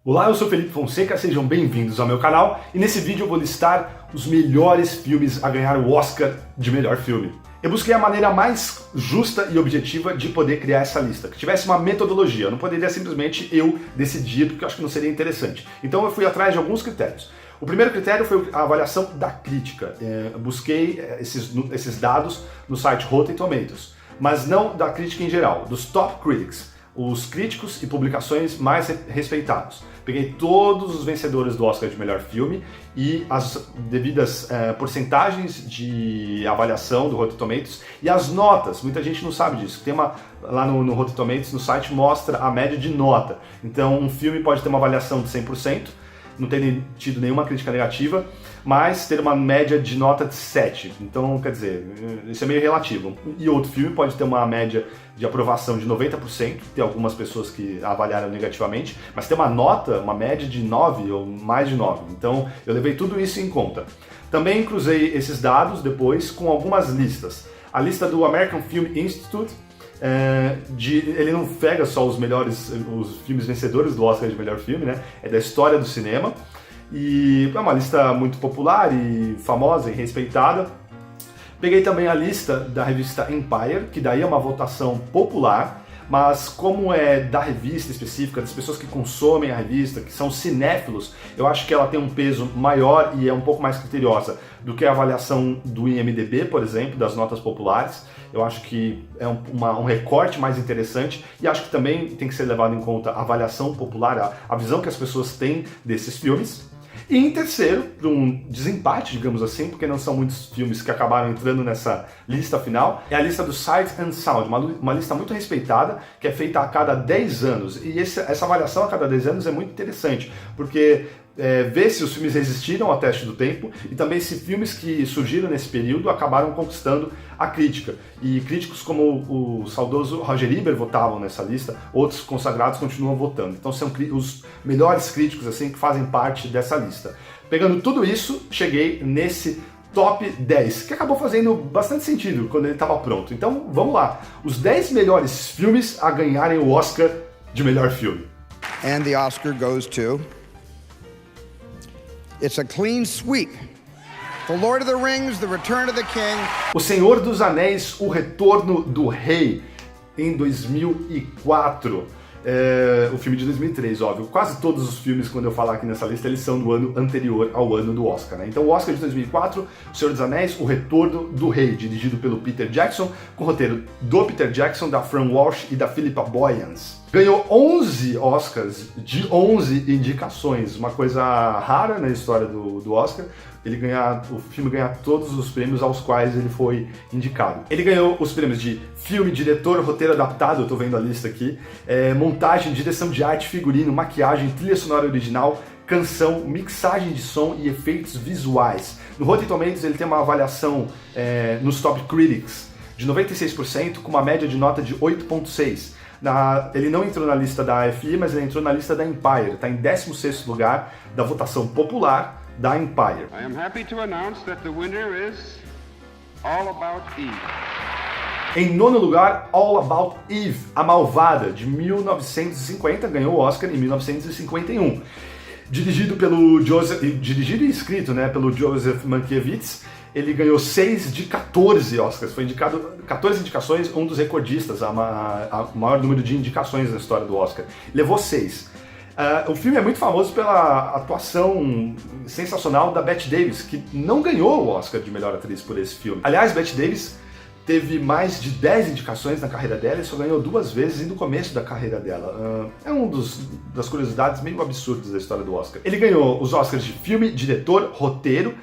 Olá, eu sou Felipe Fonseca, sejam bem-vindos ao meu canal e nesse vídeo eu vou listar os melhores filmes a ganhar o Oscar de melhor filme. Eu busquei a maneira mais justa e objetiva de poder criar essa lista, que tivesse uma metodologia, eu não poderia simplesmente eu decidir, porque eu acho que não seria interessante. Então eu fui atrás de alguns critérios. O primeiro critério foi a avaliação da crítica. Eu busquei esses dados no site Rotten Tomatoes, mas não da crítica em geral, dos top critics, os críticos e publicações mais respeitados. Peguei todos os vencedores do Oscar de melhor filme e as devidas porcentagens de avaliação do Rotten Tomatoes e as notas. Muita gente não sabe disso. Tem lá no Rotten Tomatoes, no site, mostra a média de nota. Então um filme pode ter uma avaliação de 100%, não ter tido nenhuma crítica negativa, mas ter uma média de nota de 7. Então, quer dizer, isso é meio relativo. E outro filme pode ter uma média de aprovação de 90%, tem algumas pessoas que avaliaram negativamente, mas tem uma nota, uma média de 9 ou mais de 9. Então, eu levei tudo isso em conta. Também cruzei esses dados depois com algumas listas. A lista do American Film Institute, ele não pega só os filmes vencedores do Oscar de melhor filme, né? É da história do cinema e é uma lista muito popular e famosa e respeitada. Peguei também a lista da revista Empire, que daí é uma votação popular, mas como é da revista específica, das pessoas que consomem a revista, que são cinéfilos, eu acho que ela tem um peso maior e é um pouco mais criteriosa do que a avaliação do IMDb, por exemplo, das notas populares. Eu acho que é um recorte mais interessante e acho que também tem que ser levado em conta a avaliação popular, a visão que as pessoas têm desses filmes. E em terceiro, para um desempate, digamos assim, porque não são muitos filmes que acabaram entrando nessa lista final, é a lista do Sight and Sound, uma lista muito respeitada, que é feita a cada 10 anos. E essa avaliação a cada 10 anos é muito interessante, porque vê se os filmes resistiram ao teste do tempo e também se filmes que surgiram nesse período acabaram conquistando a crítica. E críticos como o saudoso Roger Ebert votavam nessa lista, outros consagrados continuam votando. Então são os melhores críticos assim que fazem parte dessa lista. Pegando tudo isso, cheguei nesse top 10, que acabou fazendo bastante sentido quando ele estava pronto. Então vamos lá, os 10 melhores filmes a ganharem o Oscar de melhor filme. And the Oscar goes to... It's a clean sweep. The Lord of the Rings, The Return of the King. O Senhor dos Anéis, O Retorno do Rei, em 2004. O filme de 2003, óbvio. Quase todos os filmes, quando eu falar aqui nessa lista, eles são do ano anterior ao ano do Oscar, né? Então o Oscar de 2004, O Senhor dos Anéis, O Retorno do Rei, dirigido pelo Peter Jackson, com roteiro do Peter Jackson, da Fran Walsh e da Philippa Boyens. Ganhou 11 Oscars de 11 indicações, uma coisa rara na história do Oscar. O filme ganhar todos os prêmios aos quais ele foi indicado. Ele ganhou os prêmios de filme, diretor, roteiro adaptado, eu tô vendo a lista aqui, montagem, direção de arte, figurino, maquiagem, trilha sonora original, canção, mixagem de som e efeitos visuais. No Rotten Tomatoes ele tem uma avaliação nos Top Critics de 96%, com uma média de nota de 8.6. Ele não entrou na lista da AFI, mas ele entrou na lista da Empire, está em 16º lugar da votação popular da Empire. I am happy to announce that the winner is All About Eve. Em nono lugar, All About Eve, A Malvada, de 1950, ganhou o Oscar em 1951. Dirigido e escrito, né, pelo Joseph Mankiewicz, ele ganhou 6 de 14 Oscars, foi indicado 14 indicações, um dos recordistas, a maior número de indicações na história do Oscar. Levou 6. O filme é muito famoso pela atuação sensacional da Bette Davis, que não ganhou o Oscar de melhor atriz por esse filme. Aliás, Bette Davis teve mais de 10 indicações na carreira dela e só ganhou 2 vezes no começo da carreira dela. É das curiosidades meio absurdas da história do Oscar. Ele ganhou os Oscars de filme, diretor, roteiro.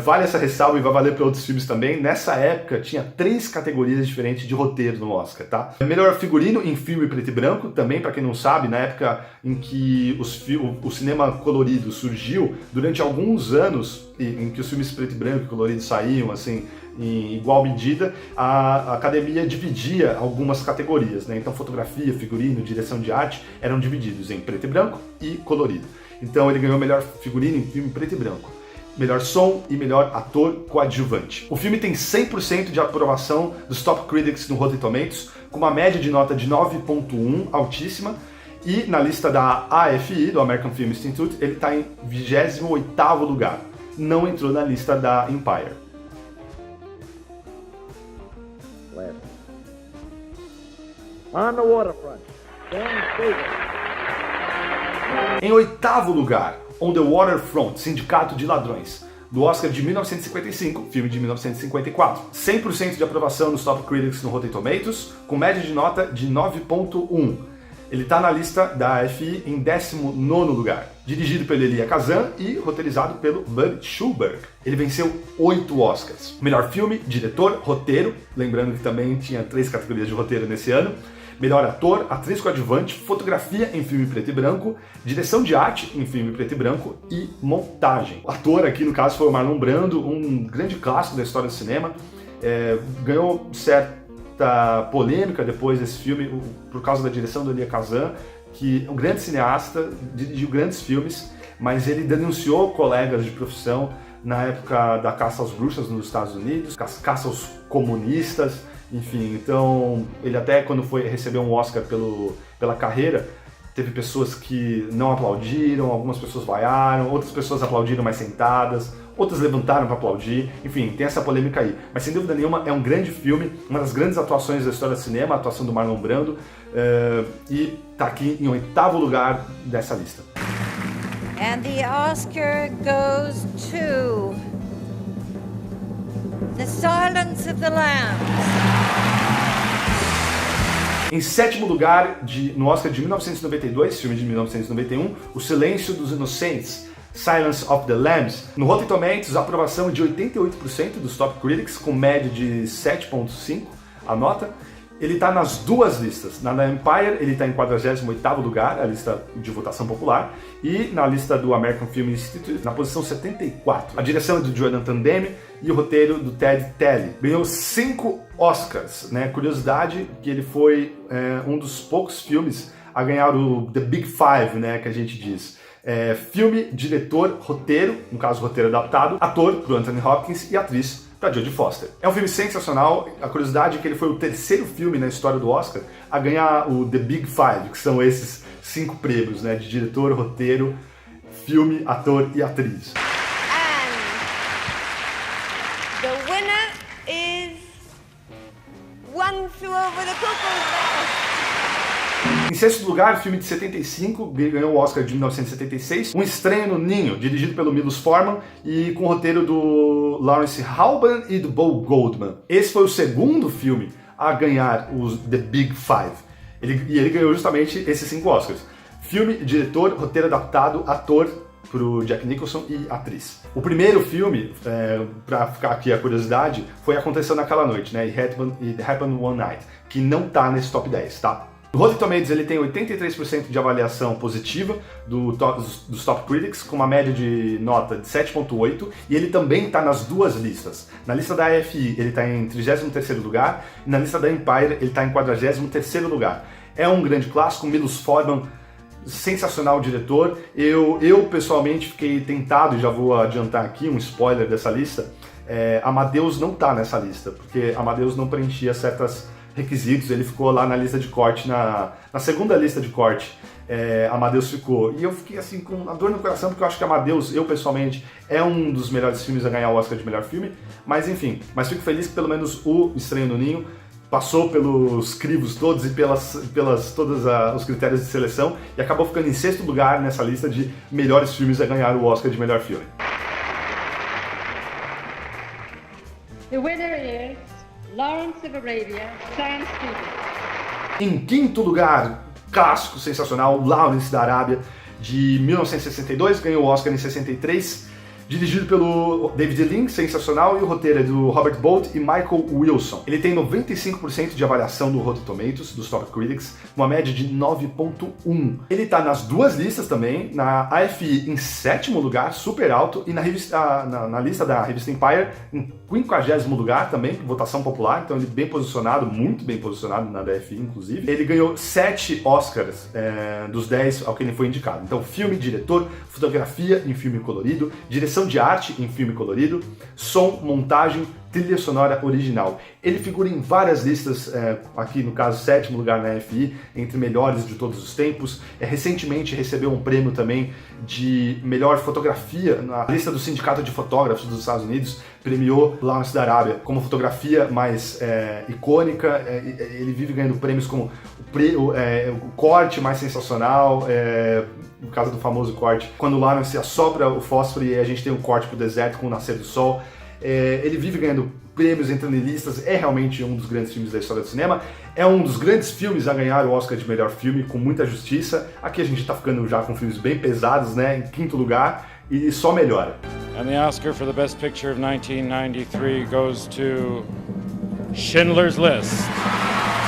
Vale essa ressalva e vai valer para outros filmes também. Nessa época tinha 3 categorias diferentes de roteiro no Oscar, tá? Melhor figurino em filme preto e branco, também para quem não sabe, na época em que o cinema colorido surgiu, durante alguns anos em que os filmes preto e branco e colorido saíam assim em igual medida, a academia dividia algumas categorias, né? Então fotografia, figurino, direção de arte eram divididos em preto e branco e colorido. Então ele ganhou melhor figurino em filme preto e branco, melhor som e melhor ator coadjuvante. O filme tem 100% de aprovação dos Top Critics no Rotten Tomatoes, com uma média de nota de 9.1, altíssima, E na lista da AFI, do American Film Institute, ele está em 28º lugar. Não entrou na lista da Empire. On the waterfront, Dan Stevens. Em 8º lugar, On the Waterfront, Sindicato de Ladrões, do Oscar de 1955, filme de 1954. 100% de aprovação nos Top Critics no Rotten Tomatoes, com média de nota de 9.1. Ele está na lista da AFI em 19º lugar. Dirigido pelo Elia Kazan e roteirizado pelo Bud Schulberg. Ele venceu 8 Oscars. Melhor filme, diretor, roteiro, lembrando que também tinha 3 categorias de roteiro nesse ano. Melhor ator, atriz coadjuvante, fotografia em filme preto e branco, direção de arte em filme preto e branco e montagem. O ator aqui, no caso, foi o Marlon Brando, um grande clássico da história do cinema. Ganhou certa polêmica depois desse filme por causa da direção do Elia Kazan, que é um grande cineasta, dirigiu grandes filmes, mas ele denunciou colegas de profissão na época da caça às bruxas nos Estados Unidos, caça aos comunistas. Enfim, então ele até quando recebeu um Oscar pela carreira, teve pessoas que não aplaudiram, algumas pessoas vaiaram, outras pessoas aplaudiram mais sentadas, outras levantaram para aplaudir, enfim, tem essa polêmica aí. Mas sem dúvida nenhuma é um grande filme, uma das grandes atuações da história do cinema, a atuação do Marlon Brando, e tá aqui em 8º lugar dessa lista. And the Oscar goes to The Silence of the Lambs. Em 7º lugar, no Oscar de 1992, filme de 1991, O Silêncio dos Inocentes, Silence of the Lambs. No Rotten Tomatoes, aprovação de 88% dos Top Critics, com média de 7.5 a nota. Ele está nas duas listas. Na Empire, ele está em 48º lugar, a lista de votação popular, e na lista do American Film Institute, na posição 74. A direção é do Jonathan Demme e o roteiro do Ted Talley. Ganhou 5 Oscars, né? Curiosidade que ele foi um dos poucos filmes a ganhar o The Big Five, né, que a gente diz. Filme, diretor, roteiro, no caso roteiro adaptado, ator pro Anthony Hopkins e atriz para Jodie Foster. É um filme sensacional. A curiosidade é que ele foi o 3º filme na história do Oscar a ganhar o The Big Five, que são esses 5 prêmios, né, de diretor, roteiro, filme, ator e atriz. And the winner is One Flew Over the Cuckoo's Nest. Em 6º lugar, filme de 75, ganhou o Oscar de 1976, Um Estranho no Ninho, dirigido pelo Milos Forman e com o roteiro do Lawrence Halban e do Bo Goldman. Esse foi o 2º filme a ganhar os The Big Five. Ele ganhou justamente esses 5 Oscars. Filme, diretor, roteiro adaptado, ator pro Jack Nicholson e atriz. O primeiro filme, pra ficar aqui a curiosidade, foi Aconteceu Naquela Noite, né? It Happened One Night, que não tá nesse top 10, tá? No Rotten Tomatoes ele tem 83% de avaliação positiva dos Top Critics, com uma média de nota de 7.8, e ele também está nas duas listas. Na lista da AFI ele está em 33º lugar, e na lista da Empire ele está em 43º lugar. É um grande clássico, Milos Forman, sensacional diretor. Eu pessoalmente fiquei tentado, e já vou adiantar aqui um spoiler dessa lista, Amadeus não está nessa lista, porque Amadeus não preenchia certos requisitos, ele ficou lá na lista de corte, na segunda lista de corte, Amadeus ficou. E eu fiquei assim com a dor no coração, porque eu acho que Amadeus, eu pessoalmente, é um dos melhores filmes a ganhar o Oscar de melhor filme, mas enfim, fico feliz que pelo menos o Estranho no Ninho passou pelos crivos todos e todos os critérios de seleção e acabou ficando em 6º lugar nessa lista de melhores filmes a ganhar o Oscar de melhor filme. The winner is Lawrence of Arabia, Dan Stevens. Em 5º lugar, clássico sensacional, Lawrence da Arábia, de 1962, ganhou o Oscar em 63, dirigido pelo David Lean, sensacional, e o roteiro é do Robert Bolt e Michael Wilson. Ele tem 95% de avaliação do Rotten Tomatoes, dos Top Critics, uma média de 9.1. Ele tá nas duas listas também, na AFI em 7º lugar, super alto, e na lista da revista Empire em 50º lugar também, votação popular, então ele bem posicionado, muito bem posicionado na DFI, inclusive. Ele ganhou 7 Oscars dos 10 ao que ele foi indicado. Então, filme, diretor, fotografia em filme colorido, direção de arte em filme colorido, som, montagem, trilha sonora original. Ele figura em várias listas, aqui no caso, 7º lugar na FI, entre melhores de todos os tempos. Recentemente recebeu um prêmio também de melhor fotografia na lista do Sindicato de Fotógrafos dos Estados Unidos, premiou Lawrence da Arábia como fotografia mais icônica. Ele vive ganhando prêmios como o corte mais sensacional, no caso do famoso corte, quando o Lawrence assopra o fósforo e a gente tem um corte pro deserto com o nascer do sol. Ele vive ganhando prêmios, entrando em listas, é realmente um dos grandes filmes da história do cinema, é um dos grandes filmes a ganhar o Oscar de melhor filme, com muita justiça. Aqui a gente tá ficando já com filmes bem pesados, né, em 5º lugar, e só melhora. And the Oscar for the Best Picture of 1993 goes to Schindler's List.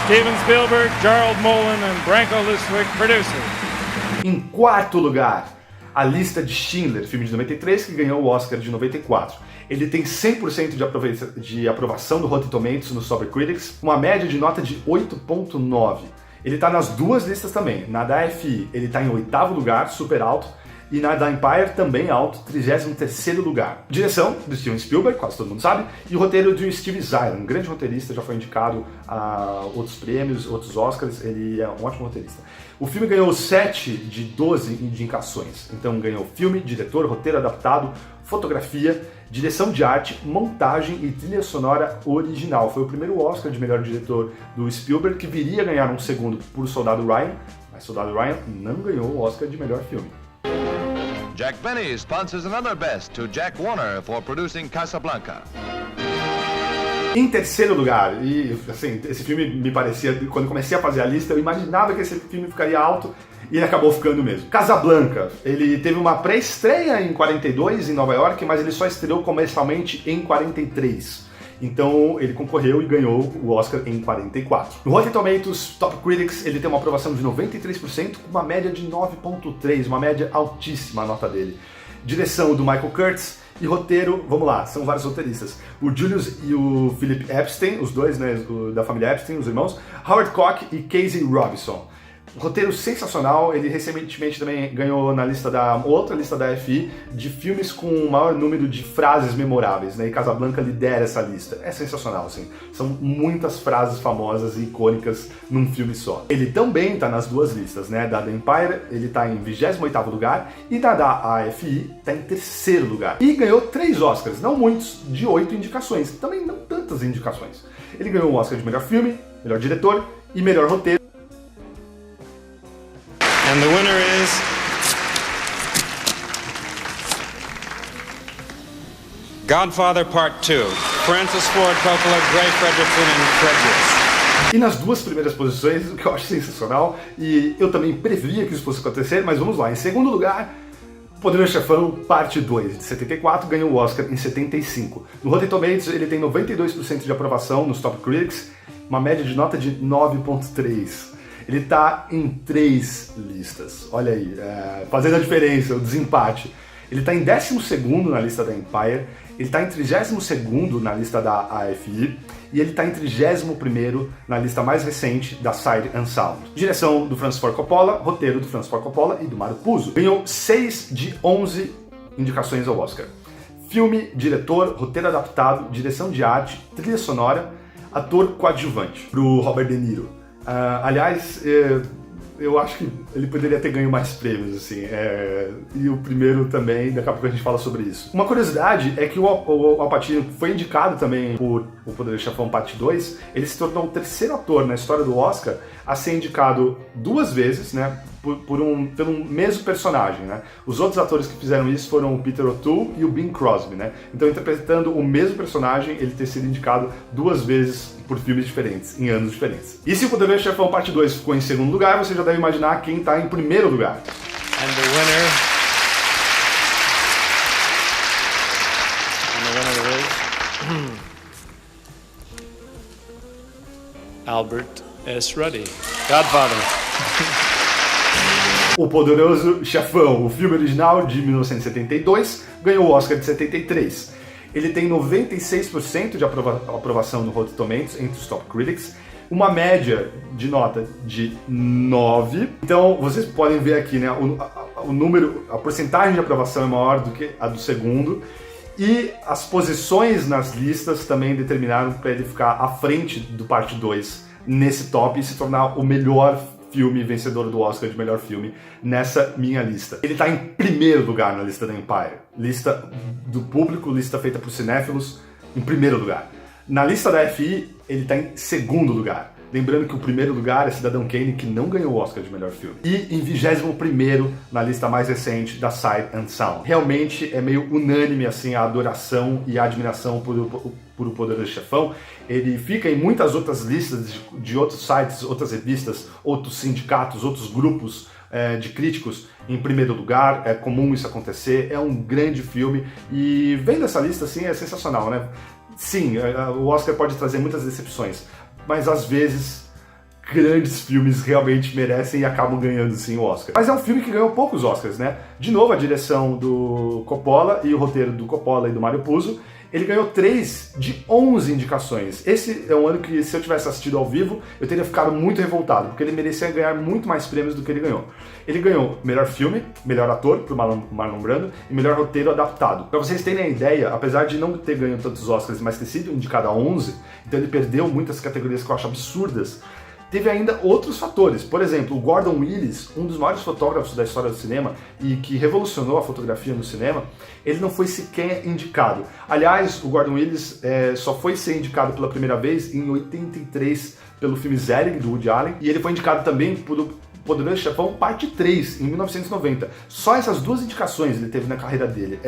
Steven Spielberg, Gerald Molen and Branko Lustig, producers. Em 4º lugar, A Lista de Schindler, filme de 93, que ganhou o Oscar de 94. Ele tem 100% de aprovação do Rotten Tomatoes no Sober Critics, uma média de nota de 8.9. Ele está nas duas listas também. Na da FI, ele está em 8º lugar, super alto, e na da Empire também alto, 33º lugar. Direção do Steven Spielberg, quase todo mundo sabe, e o roteiro do Steve Zahn, um grande roteirista, já foi indicado a outros prêmios, outros Oscars, ele é um ótimo roteirista. O filme ganhou 7 de 12 indicações, então ganhou filme, diretor, roteiro adaptado, fotografia, direção de arte, montagem e trilha sonora original. Foi o primeiro Oscar de melhor diretor do Spielberg, que viria a ganhar um segundo por Soldado Ryan, mas Soldado Ryan não ganhou o Oscar de melhor filme. Jack Benny sponsors another best to Jack Warner for producing Casablanca. Em 3º lugar, e assim, esse filme me parecia, quando comecei a fazer a lista, eu imaginava que esse filme ficaria alto e ele acabou ficando mesmo. Casablanca, ele teve uma pré-estreia em 42 em Nova York, mas ele só estreou comercialmente em 43. Então ele concorreu e ganhou o Oscar em 44. No Rotten Tomatoes Top Critics ele tem uma aprovação de 93% com uma média de 9.3, uma média altíssima a nota dele. Direção do Michael Curtiz e roteiro, vamos lá, são vários roteiristas. O Julius e o Philip Epstein, os dois, né, da família Epstein, os irmãos, Howard Koch e Casey Robinson. Roteiro sensacional, ele recentemente também ganhou na lista outra lista da FI de filmes com o maior número de frases memoráveis, né? E Casablanca lidera essa lista. É sensacional, assim. São muitas frases famosas e icônicas num filme só. Ele também tá nas duas listas, né? Da Empire, ele tá em 28º lugar, e da AFI tá em 3º lugar. E ganhou 3 Oscars, não muitos, de 8 indicações. Também não tantas indicações. Ele ganhou o Oscar de melhor filme, melhor diretor e melhor roteiro. And the winner is Godfather Part 2, Francis Ford Coppola, Gray Fredrickson and Fred West. E nas duas primeiras posições, o que eu acho sensacional, e eu também previa que isso fosse acontecer, mas vamos lá. Em 2º lugar, Poderoso Chefão, parte 2, de 74, ganhou o Oscar em 75. No Rotten Tomatoes, ele tem 92% de aprovação nos Top Critics, uma média de nota de 9.3. Ele tá em 3 listas, olha aí, fazendo a diferença, o desempate. Ele tá em 12º na lista da Empire, ele tá em 32º na lista da AFI, e ele tá em 31º na lista mais recente da Sight and Sound. Direção do Francis Ford Coppola, roteiro do Francis Ford Coppola e do Mario Puzo. Ganhou 6 de 11 indicações ao Oscar. Filme, diretor, roteiro adaptado, direção de arte, trilha sonora, ator coadjuvante, pro Robert De Niro. Aliás, eu acho que ele poderia ter ganho mais prêmios, assim, e o primeiro também, daqui a pouco a gente fala sobre isso. Uma curiosidade é que o Al Pacino foi indicado também por O Poderoso Chefão Parte 2, ele se tornou o 3º ator na história do Oscar a ser indicado 2 vezes, né, pelo mesmo personagem, né. Os outros atores que fizeram isso foram o Peter O'Toole e o Bing Crosby, né. Então, interpretando o mesmo personagem, ele ter sido indicado 2 vezes por filmes diferentes, em anos diferentes. E se o Poderoso Chefão Parte 2 ficou em 2º lugar, você já deve imaginar quem está em 1º lugar. And the winner is Albert S. Ruddy, Godfather. O Poderoso Chefão, o filme original de 1972, ganhou o Oscar de 73. Ele tem 96% de aprovação no Rotten Tomatoes entre os Top Critics, uma média de nota de 9. Então, vocês podem ver aqui, né, o número, a porcentagem de aprovação é maior do que a do segundo. E as posições nas listas também determinaram para ele ficar à frente do parte 2 nesse top e se tornar o melhor filme vencedor do Oscar de melhor filme nessa minha lista. Ele tá em primeiro lugar na lista da Empire. Lista do público, lista feita por cinéfilos, em primeiro lugar. Na lista da FI, ele tá em segundo lugar. Lembrando que o primeiro lugar é Cidadão Kane, que não ganhou o Oscar de melhor filme. E em 21º na lista mais recente da Sight and Sound. Realmente é meio unânime assim a adoração e a admiração por O Poderoso Chefão. Ele fica em muitas outras listas de outros sites, outras revistas, outros sindicatos, outros grupos de críticos em primeiro lugar. É comum isso acontecer, é um grande filme e vendo essa lista assim é sensacional, né? Sim, o Oscar pode trazer muitas decepções, mas às vezes grandes filmes realmente merecem e acabam ganhando sim o Oscar. Mas é um filme que ganhou poucos Oscars, né? De novo, a direção do Coppola e o roteiro do Coppola e do Mario Puzo. Ele ganhou 3 de 11 indicações. Esse é um ano que, se eu tivesse assistido ao vivo, eu teria ficado muito revoltado, porque ele merecia ganhar muito mais prêmios do que ele ganhou. Ele ganhou melhor filme, melhor ator, pro Marlon Brando, e melhor roteiro adaptado. Pra vocês terem a ideia, apesar de não ter ganho tantos Oscars, mas ter sido indicado a 11, então ele perdeu muitas categorias que eu acho absurdas. Teve ainda outros fatores. Por exemplo, o Gordon Willis, um dos maiores fotógrafos da história do cinema e que revolucionou a fotografia no cinema, ele não foi sequer indicado. Aliás, o Gordon Willis só foi ser indicado pela primeira vez em 83 pelo filme Zelig, do Woody Allen, e ele foi indicado também por O Poderoso Chefão Parte 3, em 1990. Só essas 2 indicações ele teve na carreira dele.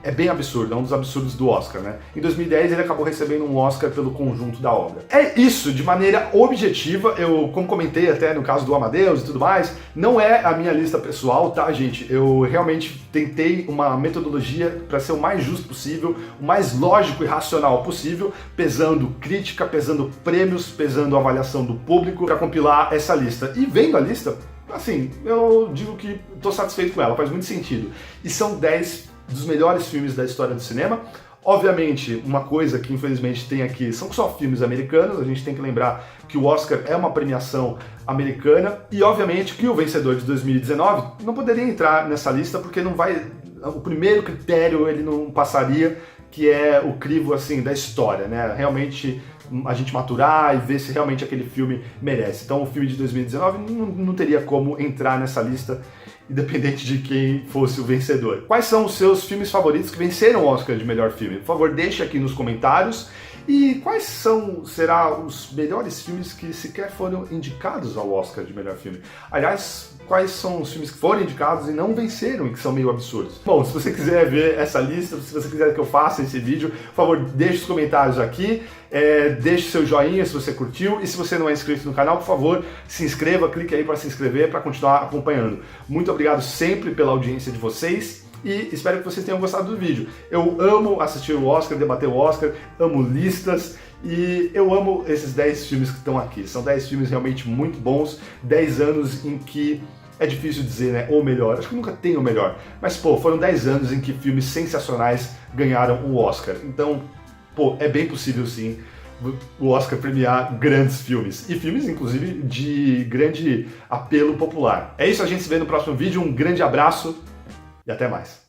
É bem absurdo, é um dos absurdos do Oscar, né? Em 2010 ele acabou recebendo um Oscar pelo conjunto da obra. É isso, de maneira objetiva, eu, como comentei até no caso do Amadeus e tudo mais, não é a minha lista pessoal, tá, gente? Eu realmente tentei uma metodologia para ser o mais justo possível, o mais lógico e racional possível, pesando crítica, pesando prêmios, pesando a avaliação do público, para compilar essa lista. E vendo a lista, assim, eu digo que estou satisfeito com ela, faz muito sentido. E são 10 dos melhores filmes da história do cinema. Obviamente, uma coisa que infelizmente tem aqui são só filmes americanos, a gente tem que lembrar que o Oscar é uma premiação americana e obviamente que o vencedor de 2019 não poderia entrar nessa lista porque não vai... O primeiro critério ele não passaria, que é o crivo assim da história, né? Realmente a gente maturar e ver se realmente aquele filme merece. Então o filme de 2019 não teria como entrar nessa lista, independente de quem fosse o vencedor. Quais são os seus filmes favoritos que venceram o Oscar de melhor filme? Por favor, deixe aqui nos comentários. E quais serão os melhores filmes que sequer foram indicados ao Oscar de melhor filme? Aliás, quais são os filmes que foram indicados e não venceram e que são meio absurdos? Bom, se você quiser ver essa lista, se você quiser que eu faça esse vídeo, por favor, deixe os comentários aqui, deixe seu joinha se você curtiu e se você não é inscrito no canal, por favor, se inscreva, clique aí para se inscrever para continuar acompanhando. Muito obrigado sempre pela audiência de vocês. E espero que vocês tenham gostado do vídeo. Eu amo assistir o Oscar, debater o Oscar, amo listas e eu amo esses 10 filmes que estão aqui. São 10 filmes realmente muito bons, 10 anos em que é difícil dizer, né, o melhor. Acho que nunca tem o melhor. Mas, pô, foram 10 anos em que filmes sensacionais ganharam o Oscar. Então, pô, é bem possível sim o Oscar premiar grandes filmes. E filmes, inclusive, de grande apelo popular. É isso, a gente se vê no próximo vídeo. Um grande abraço. E até mais.